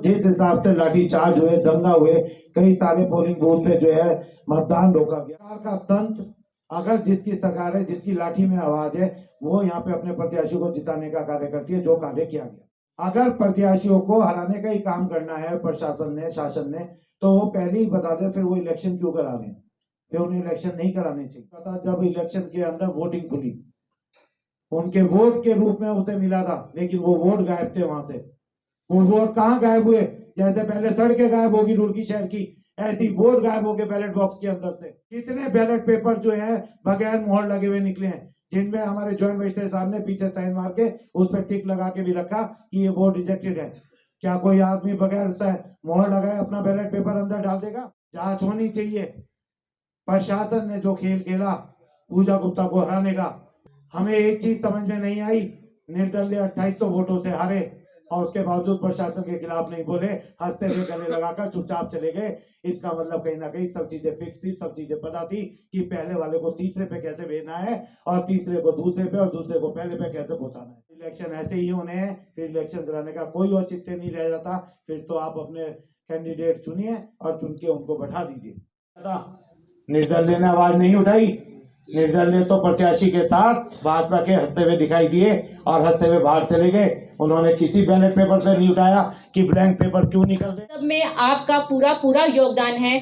जिस हिसाब से लाठीचार्ज हुए, दंगा हुए, कई सारे पोलिंग बूथ पे जो है मतदान रोका गया। सरकार का तंत्र, अगर जिसकी सरकार है, जिसकी लाठी में आवाज है, वो यहाँ पे अपने प्रत्याशियों को जिताने का कार्य करती है, जो कार्य किया गया। अगर प्रत्याशियों को हराने का ही काम करना है प्रशासन ने, शासन ने, तो वो पहले ही बता दे, फिर वो इलेक्शन क्यों करा लें? फिर उन्हें इलेक्शन नहीं कराने चाहिए। पता जब इलेक्शन के अंदर वोटिंग खुली, उनके वोट के रूप में उसे मिला था, लेकिन वो वोट गायब थे वहां से। वो वोट कहाँ गायब हुए? जैसे पहले सड़कें गायब होगी रुड़की शहर की, ऐसी वोट गायब हो गए बैलेट बॉक्स के अंदर से। कितने बैलेट पेपर जो है बगैर मोहर लगे हुए निकले हैं, जिनमें हमारे ज्वाइंट मजिस्ट्रेट साहब ने पीछे साइन मार के उस पर टिक लगा के भी रखा कि ये वोट रिजेक्टेड है। क्या कोई आदमी बगैर मोहर लगाए अपना बैलेट पेपर अंदर डाल देगा? जांच होनी चाहिए। प्रशासन ने जो खेल खेला पूजा गुप्ता को हराने का, हमें एक चीज समझ में नहीं आई, निर्दलीय 2800 वोटों से हारे और उसके बावजूद प्रशासन के खिलाफ नहीं बोले, हंसते हुए गले लगाकर चुपचाप चले गए। इसका मतलब कहीं ना कहीं सब चीजें फिक्स थी, सब चीजें पता थी कि पहले वाले को तीसरे पे कैसे भेजना है और तीसरे को दूसरे पे और दूसरे को पहले पे कैसे पहुंचाना है। इलेक्शन ऐसे ही होने हैं, फिर इलेक्शन कराने का कोई औचित्य नहीं रह जाता। फिर तो आप अपने कैंडिडेट चुनिए और चुन के उनको बैठा दीजिए। निर्दलीय ने आवाज नहीं उठाई, निर्दलीय तो प्रत्याशी के साथ भाजपा के हंसते हुए दिखाई दिए और हंसते हुए बाहर चले गए। उन्होंने किसी बैलेट पेपर से नहीं उठाया कि ब्लैंक पेपर क्यों निकल रहे। सब में आपका पूरा पूरा योगदान है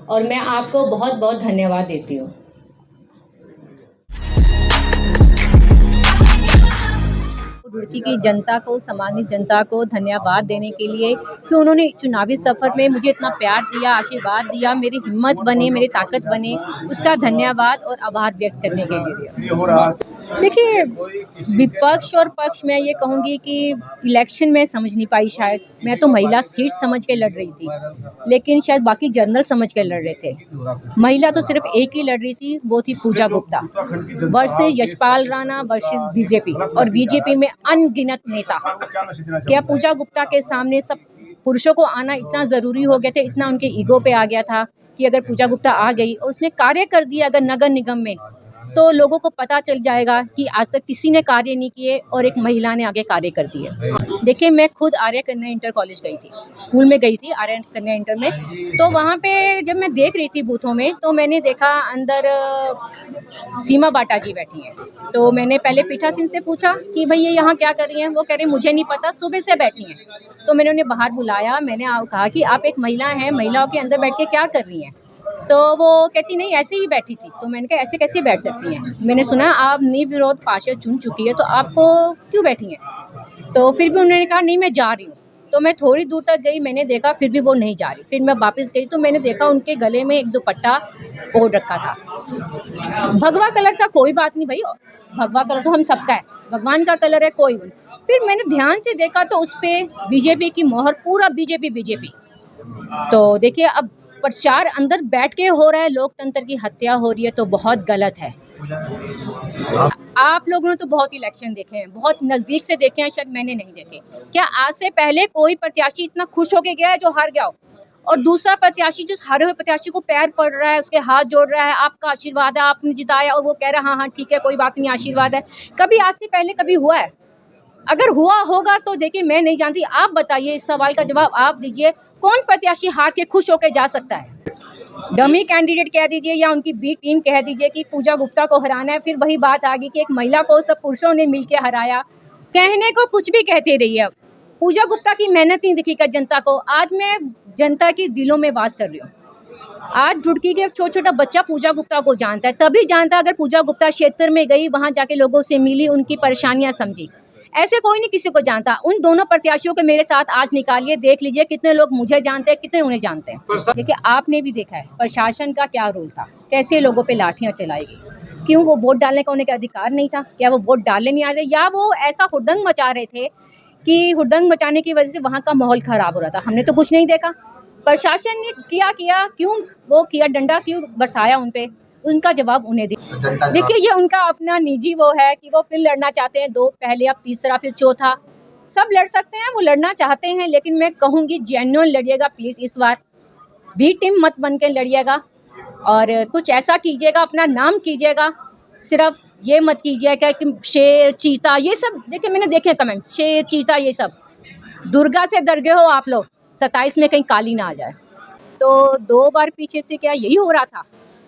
और मैं आपको बहुत बहुत धन्यवाद देती हूँ। रुड़की की जनता को, सामान्य जनता को धन्यवाद देने के लिए कि उन्होंने चुनावी सफर में मुझे इतना प्यार दिया, आशीर्वाद दिया, मेरी हिम्मत बने, मेरी ताकत बने, उसका धन्यवाद और आभार व्यक्त करने के लिए। देखिए, विपक्ष और पक्ष मैं ये कहूँगी कि इलेक्शन में समझ नहीं पाई शायद। मैं तो महिला सीट समझ के लड़ रही थी, लेकिन शायद बाकी जनरल समझ के लड़ रहे थे। महिला तो सिर्फ एक ही लड़ रही थी, वो थी Pooja Gupta versus Yashpal Rana versus BJP, और बीजेपी में अनगिनत नेता। क्या पूजा गुप्ता के सामने सब पुरुषों को आना इतना ज़रूरी हो गया था, इतना उनके ईगो पे आ गया था कि अगर पूजा गुप्ता आ गई और उसने कार्य कर दिया अगर नगर निगम में, तो लोगों को पता चल जाएगा कि आज तक किसी ने कार्य नहीं किए और एक महिला ने आगे कार्य कर दिए। देखिए, मैं खुद आर्य कन्या इंटर कॉलेज गई थी, स्कूल में गई थी आर्य कन्या इंटर में। तो वहाँ पे जब मैं देख रही थी बूथों में, तो मैंने देखा अंदर सीमा बाटा जी बैठी हैं। तो मैंने पहले पीठासीन से पूछा कि भाई ये यहाँ क्या कर रही हैं? वो कह रही मुझे नहीं पता, सुबह से बैठी हैं। तो मैंने उन्हें बाहर बुलाया, मैंने कहा कि आप एक महिला हैं, महिलाओं के अंदर बैठ के क्या कर रही हैं? तो वो कहती नहीं, ऐसे ही बैठी थी। तो मैंने कहा ऐसे कैसे बैठ सकती हैं? मैंने सुना आप निर्विरोध पार्षद चुन चुकी है, तो आपको क्यों बैठी हैं? तो फिर भी उन्होंने कहा नहीं मैं जा रही हूँ। तो मैं थोड़ी दूर तक गई, मैंने देखा फिर भी वो नहीं जा रही। फिर मैं वापस गई तो मैंने देखा उनके गले में एक दुपट्टा ओढ़ रखा था। भगवा कलर का कोई बात नहीं भाई, भगवा कलर तो हम सबका है, भगवान का कलर है, कोई नहीं। फिर मैंने ध्यान से देखा तो उस पर बीजेपी की मोहर, पूरा बीजेपी। तो देखिए, अब प्रचार अंदर बैठ के हो रहा है, लोकतंत्र की हत्या हो रही है, तो बहुत गलत है। आप लोगों ने तो बहुत इलेक्शन देखे हैं, बहुत नज़दीक से देखे हैं, शायद मैंने नहीं देखे। क्या आज से पहले कोई प्रत्याशी इतना खुश होके गया है जो हार गया हो? और दूसरा प्रत्याशी जिस हारे हुए प्रत्याशी को पैर पड़ रहा है, उसके हाथ जोड़ रहा है, आपका आशीर्वाद है, आपने जिताया, और वो कह रहा है हाँ ठीक है कोई बात नहीं, आशीर्वाद है। कभी आज से पहले कभी हुआ है? अगर हुआ होगा तो देखिए मैं नहीं जानती, आप बताइए, इस सवाल का जवाब आप दीजिए। कौन प्रत्याशी हार के खुश होकर जा सकता है? डमी कैंडिडेट कह दीजिए या उनकी बी टीम कह दीजिए कि पूजा गुप्ता को हराना है, फिर वही बात आ गई कि एक महिला को सब पुरुषों ने मिलकर हराया। कहने को कुछ भी कहते रहिए, अब पूजा गुप्ता की मेहनत नहीं दिखी कर जनता को। आज मैं जनता की दिलों में बात कर रही हूँ। आज रुड़की के छोटा बच्चा पूजा गुप्ता को जानता है, तभी जानता अगर पूजा गुप्ता क्षेत्र में गई, वहाँ जाके लोगों से मिली, उनकी परेशानियाँ समझी। ऐसे कोई नहीं किसी को जानता। उन दोनों प्रत्याशियों को मेरे साथ आज निकालिए, देख लीजिए कितने लोग मुझे जानते हैं, कितने उन्हें जानते हैं। देखिए, आपने भी देखा है प्रशासन का क्या रोल था, कैसे लोगों पे लाठियां चलाई गई। क्यों? वो वोट डालने का उन्हें क्या अधिकार नहीं था? क्या वो वोट डालने नहीं आ रहे, या वो ऐसा हुड़दंग मचा रहे थे कि हुड़दंग मचाने की वजह से वहाँ का माहौल खराब हो रहा था? हमने तो कुछ नहीं देखा। प्रशासन ने किया क्यों वो किया, डंडा क्यों बरसाया उन पे? उनका जवाब उन्हें देखिए, ये उनका अपना निजी वो है कि वो फिर लड़ना चाहते हैं, दो पहले, अब तीसरा, फिर चौथा, सब लड़ सकते हैं, वो लड़ना चाहते हैं। लेकिन मैं कहूँगी जेन्युइन लड़िएगा प्लीज़, इस बार बी टीम मत बन के लड़िएगा और कुछ ऐसा कीजिएगा, अपना नाम कीजिएगा। सिर्फ ये मत कीजिएगा कि शेर चीता ये सब। देखिए, मैंने देखे कमेंट, शेर चीता ये सब दुर्गा से डर गए हो आप लोग, 27 में कहीं काली ना आ जाए। तो 2 बार पीछे से क्या यही हो रहा था?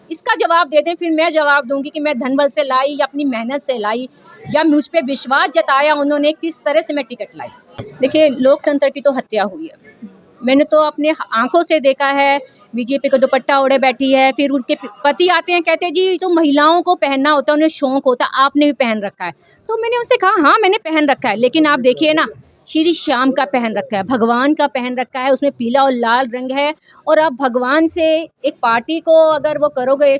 इसका जवाब दे दें, फिर मैं जवाब दूंगी कि मैं धनबल से लाई या अपनी मेहनत से लाई या मुझ पे विश्वास जताया उन्होंने, किस तरह से मैं टिकट लाई। देखिए, लोकतंत्र की तो हत्या हुई है। मैंने तो अपने आंखों से देखा है, बीजेपी का दुपट्टा ओढ़े बैठी है, फिर उनके पति आते हैं, कहते हैं जी तो महिलाओं को पहनना होता है, उन्हें शौक होता है, आपने भी पहन रखा है। तो मैंने उनसे कहा हाँ मैंने पहन रखा है, लेकिन आप देखिए ना, श्री श्याम का पहन रखा है, भगवान का पहन रखा है, उसमें पीला और लाल रंग है। और अब भगवान से एक पार्टी को अगर वो करोगे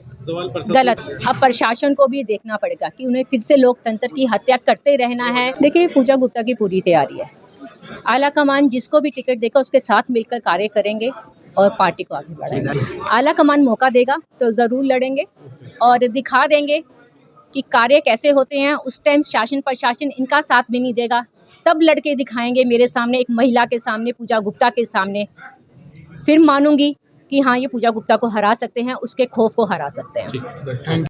गलत, अब प्रशासन को भी देखना पड़ेगा कि उन्हें फिर से लोकतंत्र की हत्या करते रहना है। देखिए, पूजा गुप्ता की पूरी तैयारी है, आला कमान जिसको भी टिकट देगा उसके साथ मिलकर कार्य करेंगे और पार्टी को आगे बढ़ाएंगे। आला कमान मौका देगा तो ज़रूर लड़ेंगे और दिखा देंगे कि कार्य कैसे होते हैं। उस टाइम शासन प्रशासन इनका साथ भी नहीं देगा, तब लड़के दिखाएंगे मेरे सामने, एक महिला के सामने, पूजा गुप्ता के सामने, फिर मानूंगी कि हाँ ये पूजा गुप्ता को हरा सकते हैं, उसके खौफ को हरा सकते हैं।